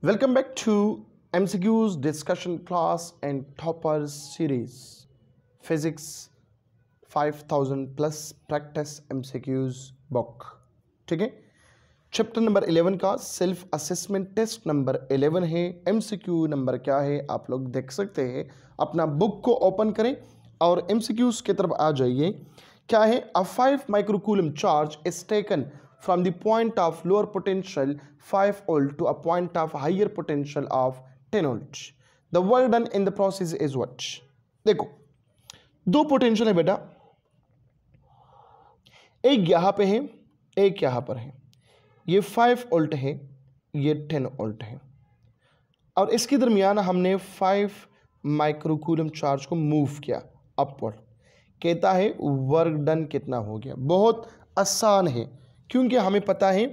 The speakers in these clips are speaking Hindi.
Welcome back to MCQ's discussion class and toppers series. Physics 5000 plus practice MCQ's book. ठीक है, चैप्टर नंबर 11 का सेल्फ असेसमेंट टेस्ट नंबर 11 है। MCQ नंबर क्या है आप लोग देख सकते हैं। अपना बुक को ओपन करें और MCQs की तरफ आ जाइए। क्या है? A 5 microcoulomb charge is taken from the point of lower potential 5 volt to a point of higher potential of 10 volt. The work done in the process is what? देखो, दो पोटेंशियल है बेटा, एक यहां पे है, एक यहां पर है। ये 5 वोल्ट है, ये 10 वोल्ट है, और इसके दरमियान हमने 5 माइक्रोकूलम चार्ज को मूव किया अपवर्ड। कहता है वर्क डन कितना हो गया। बहुत आसान है, क्योंकि हमें पता है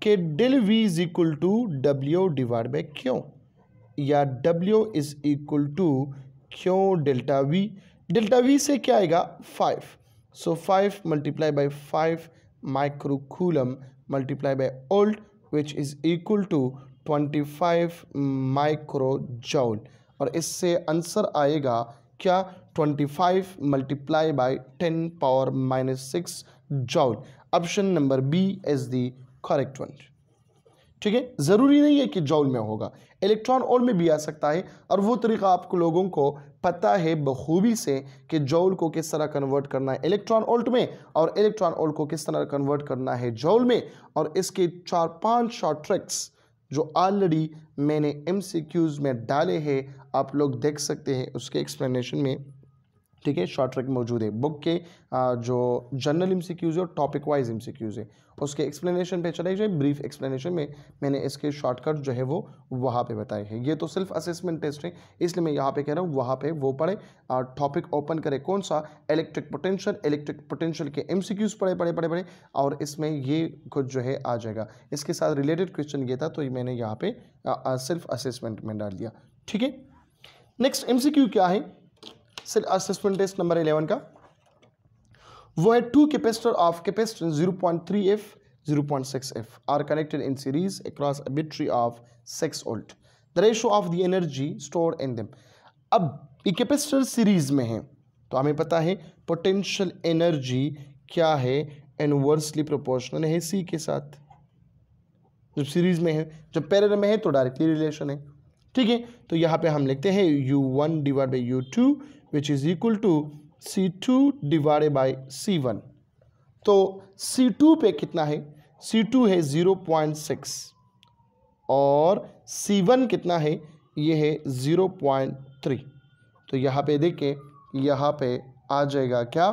कि del V is equal to W divide by Q, या W is equal to Q delta V. Delta V से क्या आएगा? 5। So 5 multiply by 5 microcoulomb multiply by volt which is equal to 25 micro joule, और इससे आंसर आएगा क्या? 25 multiply by 10 power -6 joule. Option number B is the correct one. ठीक है, जरूरी नहीं है कि जूल में होगा, इलेक्ट्रॉन वोल्ट में भी आ सकता है, और वो तरीका आपको लोगों को पता है बखूबी से कि जूल को किस तरह कन्वर्ट करना है इलेक्ट्रॉन वोल्ट में, और इलेक्ट्रॉन वोल्ट को किस तरह कन्वर्ट करना है जूल में। और इसके 4-5 शॉर्ट ट्रिक्स जो ऑलरेडी मैंने MCQs में डाले हैं, आप लोग देख सकते हैं उसके एक्सप्लेनेशन में। ठीक है, शॉर्ट ट्रिक मौजूद है बुक के, जो जनरल MCQs है और टॉपिक वाइज MCQs है, उसके एक्सप्लेनेशन पे चले जाए। ब्रीफ एक्सप्लेनेशन में मैंने इसके शॉर्टकट जो है वो वहाँ पे बताए हैं। ये तो सेल्फ असेसमेंट टेस्ट है, इसलिए मैं यहाँ पे कह रहा हूँ वहाँ पे वो पढ़े। टॉपिक ओपन करे कौन सा? इलेक्ट्रिक पोटेंशियल के MCQs पढ़े, और इसमें ये कुछ जो है आ जाएगा। इसके साथ रिलेटेड क्वेश्चन ये था, तो ये मैंने यहाँ पे सेल्फ असेसमेंट में डाल दिया। ठीक है, नेक्स्ट MCQ क्या है सेल्फ असेसमेंट टेस्ट नंबर 11 का? वो है 2 capacitor of capacitance 0.3F 0.6F are connected in series across a battery of 6 volt. The ratio of the energy stored in them. अब ये कैपेसिटर सीरीज में है, तो हमें पता है पोटेंशियल एनर्जी क्या है? इनवर्सली प्रोपोर्शनल है C के साथ। जब सीरीज में है, जब पैरेलल में है तो डायरेक्टली रिलेशन है। ठीक है, तो यहाँ पे हम लिखते हैं U1 divide by U2 which is equal to C2 divided by C1। तो C2 पे कितना है? C2 है 0.6, और C1 कितना है? ये है 0.3। तो यहाँ पे देखें, यहाँ पे आ जाएगा क्या?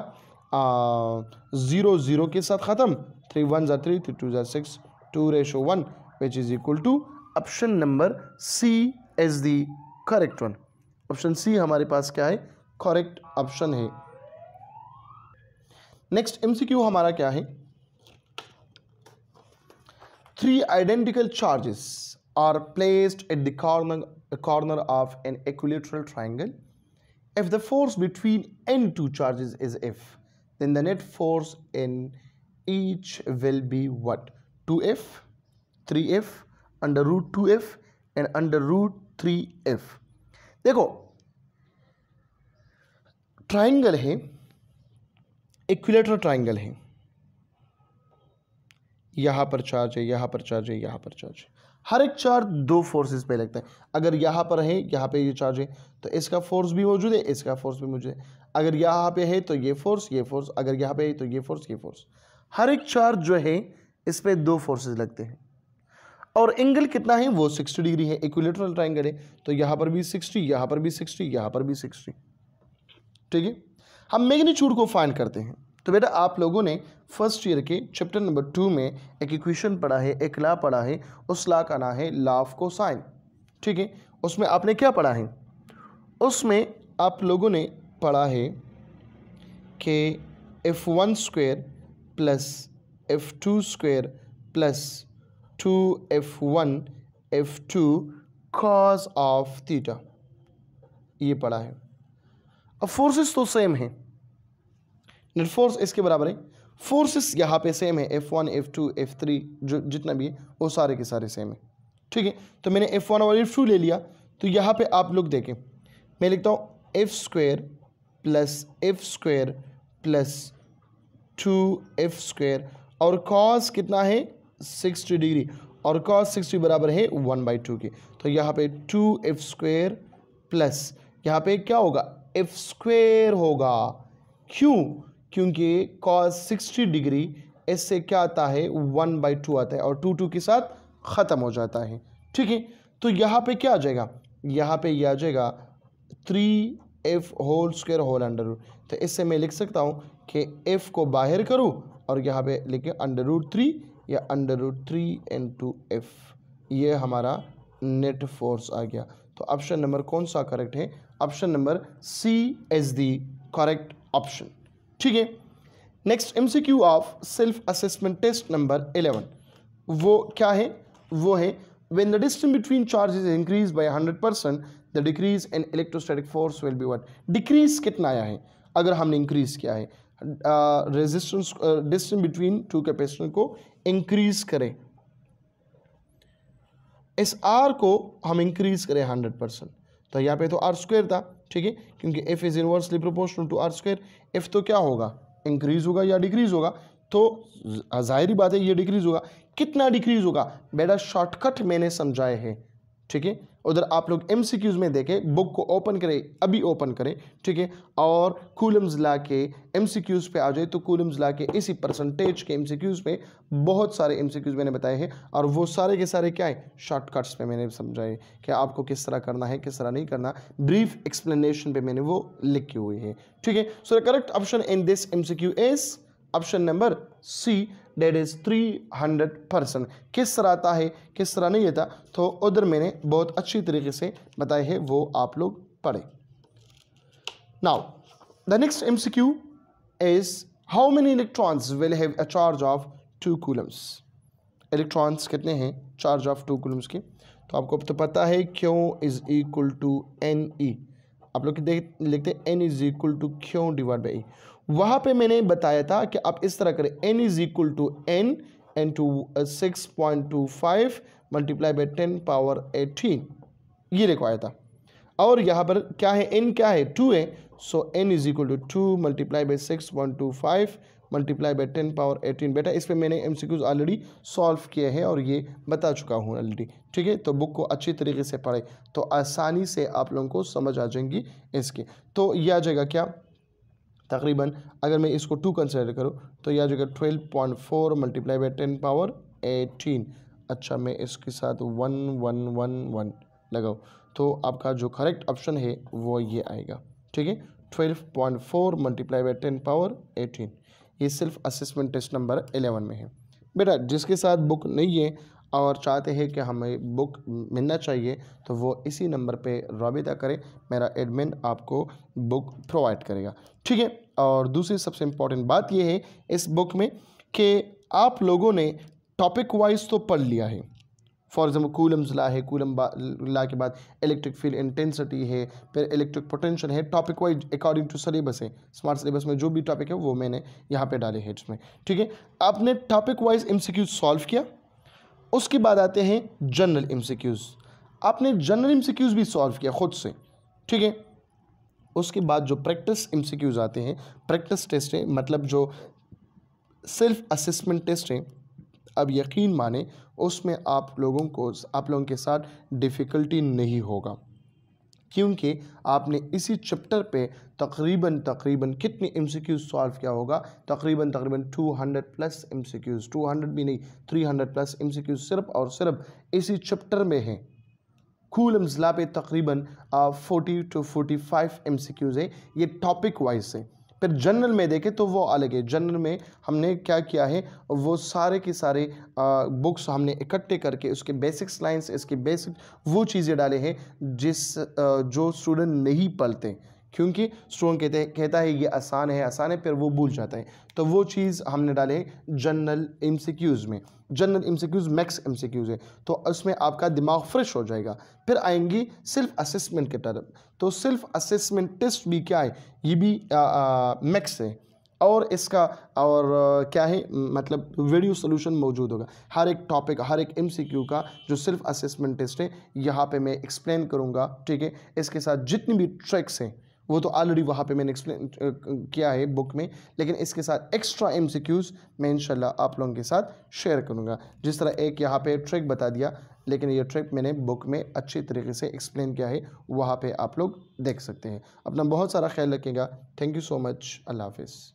0 0 के साथ ख़त्म, 3 1 ज़ा 3 3 2 ज़ा 6 2:1 which is equal to option number C is the correct one. Option C हमारे पास क्या है? करेक्ट ऑप्शन है। नेक्स्ट MCQ हमारा क्या है? 3 identical charges are placed at the corner of an equilateral triangle. If the force between any two charges is F, then the net force in each will be what? 2F, 3F, under root 2F and under root 3F। देखो, ट्राइंगल है, इक्विलेटरल ट्राइंगल है, यहाँ पर चार्ज है, यहाँ पर चार्ज है, यहाँ पर चार्ज है। हर एक चार्ज दो फोर्सेस पे लगता है। अगर यहाँ पर है, यहाँ पे ये चार्ज है, तो इसका फोर्स भी मौजूद है, इसका फोर्स भी मौजूद है। अगर यहाँ पे है तो ये फोर्स, ये फोर्स, अगर यहाँ पे है तो ये फोर्स, ये फोर्स। हर एक चार्ज जो है इस पर दो फोर्सेस लगते हैं, और एंगल कितना है? वो 60 डिग्री है। इक्विलेटरल ट्राइंगल है, तो यहाँ पर भी 60, यहाँ पर भी 60, यहाँ पर भी 60। ठीक है, हम मैग्नीट्यूड को फाइंड करते हैं। तो बेटा आप लोगों ने फर्स्ट ईयर के चैप्टर नंबर 2 में एक इक्वेशन पढ़ा है, एक लॉ पढ़ा है, उस लॉ का नाम है लॉ ऑफ कोसाइन। ठीक है, उसमें आपने क्या पढ़ा है? उसमें आप लोगों ने पढ़ा है कि F1 square plus F2 square plus 2F1 F2 cos of theta, ये पढ़ा है। अब फोर्सेस तो सेम है, नेट फोर्स इसके बराबर है। फोर्सेस यहाँ पे सेम है, F1 F2 F3 जो जितना भी है वो सारे के सारे सेम है। ठीक है। तो मैंने F1 और F2 ले लिया, तो यहाँ पे आप लोग देखें, मैं लिखता हूँ F² plus F² plus 2F² और cos कितना है 60 डिग्री, और cos 60 बराबर है 1/2 की। तो यहाँ पे 2F² प्लस यहाँ पे क्या होगा F² होगा। क्यों? क्योंकि cos 60 डिग्री इससे क्या आता है 1/2 आता है, और 2 के साथ ख़त्म हो जाता है। ठीक है, तो यहाँ पे क्या आ जाएगा, यहाँ पे यह आ जाएगा 3F² होल अंडर रूट। तो इससे मैं लिख सकता हूँ कि F को बाहर करूँ और यहाँ पे लिखे √3 या √3 × F, ये हमारा नेट फोर्स आ गया। तो ऑप्शन नंबर कौन सा करेक्ट है? Option number C is the correct option. ठीक है, next MCQ of self assessment test number 11, वो क्या है? वो है when the distance between charges is increased by 100%, the decrease in electrostatic force will be what? Decrease कितना आया है अगर हमने increase किया है? Resistance distance between two capacitor को इंक्रीज करें, इस R को हम इंक्रीज करें 100%, तो यहाँ पे तो R² था, ठीक है, क्योंकि F is inversely proportional to R²। F तो क्या होगा, इंक्रीज होगा या डिक्रीज होगा? तो जाहिर बात है ये डिक्रीज होगा। कितना डिक्रीज होगा बेटा? शॉर्टकट मैंने समझाए हैं, ठीक है। उधर आप लोग MCQs में देखें, बुक को ओपन करें, अभी ओपन करें, ठीक है, और कूलम्स ला के MCQs पे आ जाए, तो कूलम्स ला के इसी परसेंटेज के MCQs पे बहुत सारे MCQs मैंने बताए हैं, और वो सारे के सारे क्या है, शॉर्टकट्स पे मैंने समझाए कि आपको किस तरह करना है, किस तरह नहीं करना, ब्रीफ एक्सप्लेनेशन पे मैंने वो लिखी हुई है, ठीक है। So the correct option in this MCQ is option number C, that is 300%। किस तरह आता है, किस तरह नहीं आता, तो उधर मैंने बहुत अच्छी तरीके से बताए हैं, वो आप लोग पढ़े। Now the next MCQ is how many electrons will have a charge of 2 Coulomb's. Electrons कितने हैं चार्ज ऑफ 2 कूलम्स के? तो आपको तो पता है Q is equal to NE, आप लोग लिखते हैं N is equal to Q divide by E। वहाँ पे मैंने बताया था कि आप इस तरह करें, N is equal to N into 6.25 multiply by 10⁻18, ये लिखवाया था। और यहाँ पर क्या है, N क्या है, 2 है, so N is equal to 2 multiply by 6.25 multiply by 10⁻18। बेटा इस पर मैंने MCQs ऑलरेडी सॉल्व किए हैं और ये बता चुका हूँ ऑलरेडी, ठीक है। तो बुक को अच्छी तरीके से पढ़े तो आसानी से आप लोगों को समझ आ जाएंगी इसके। तो यह आ जाएगा क्या, तकरीबन अगर मैं इसको 2 कंसिडर करूँ तो यह आ जाएगा 12.4 मल्टीप्लाई बाई 10⁻18। अच्छा, मैं इसके साथ 1111 लगाऊँ तो आपका जो करेक्ट ऑप्शन है वो ये आएगा, ठीक है। 12.4 मल्टीप्लाई बाई 10⁻18, ये सिर्फ असेसमेंट टेस्ट नंबर 11 में है। बेटा जिसके साथ बुक नहीं है और चाहते हैं कि हमें बुक मिलना चाहिए तो वो इसी नंबर पे राबिता करें, मेरा एडमिन आपको बुक प्रोवाइड करेगा, ठीक है। और दूसरी सबसे इम्पॉर्टेंट बात ये है इस बुक में कि आप लोगों ने टॉपिक वाइज तो पढ़ लिया है। फॉर एग्जाम्पल कूलम्स ला है, कूलम ला के बाद इलेक्ट्रिक फील्ड इंटेंसिटी है, फिर इलेक्ट्रिक पोटेंशियल है, topic wise according to syllabus है। स्मार्ट सिलेबस में जो भी टॉपिक है वो मैंने यहाँ पे डाले हैं इसमें, ठीक है। आपने टॉपिक वाइज MCQ सॉल्व किया, उसके बाद आते हैं जनरल MCQs। आपने जनरल MCQs भी सॉल्व किया खुद से, ठीक है। उसके बाद जो प्रैक्टिस MCQs आते हैं, प्रैक्टिस टेस्ट है, मतलब जो सेल्फ असेसमेंट टेस्ट है, अब यकीन माने उसमें आप लोगों के साथ डिफ़िकल्टी नहीं होगा, क्योंकि आपने इसी चैप्टर पे तकरीबन कितने MCQs सॉल्व किया होगा, तकरीबन 200+ MCQs, 200 भी नहीं 300+ MCQs सिर्फ और सिर्फ इसी चैप्टर में हैं। कूलम्स लॉ पे तकरीबन 40 to 45 MCQs है, ये टॉपिक वाइज से। फिर जनरल में देखें तो वो अलग है। जनरल में हमने क्या किया है, वो सारे के सारे बुक्स हमने इकट्ठे करके उसके बेसिक्स लाइंस, इसके बेसिक वो चीज़ें डाले हैं जो स्टूडेंट नहीं पढ़ते, क्योंकि स्टूडेंट कहता है ये आसान है, फिर वो भूल जाता है। तो वो चीज़ हमने डाले जनरल MCQs में। जनरल MCQs मैक्स MCQs है, तो उसमें आपका दिमाग फ्रेश हो जाएगा। फिर आएंगी सेल्फ असेसमेंट के तरफ, तो सेल्फ असेसमेंट टेस्ट भी क्या है, ये भी मैक्स है, और इसका और क्या है मतलब वीडियो सोल्यूशन मौजूद होगा। हर एक टॉपिक, हर एक एमसीक्यू का जो सिर्फ असेसमेंट टेस्ट है यहाँ पे मैं एक्सप्लेन करूँगा, ठीक है। इसके साथ जितनी भी ट्रिक्स हैं वो तो ऑलरेडी वहाँ पे मैंने एक्सप्लेन किया है बुक में, लेकिन इसके साथ एक्स्ट्रा एमसीक्यूज़ मैं इंशाल्लाह आप लोगों के साथ शेयर करूँगा। जिस तरह एक यहाँ पे ट्रिक बता दिया, लेकिन ये ट्रिक मैंने बुक में अच्छी तरीके से एक्सप्लेन किया है, वहाँ पे आप लोग देख सकते हैं। अपना बहुत सारा ख्याल रखिएगा। Thank you so much. अल्लाह हाफिज़।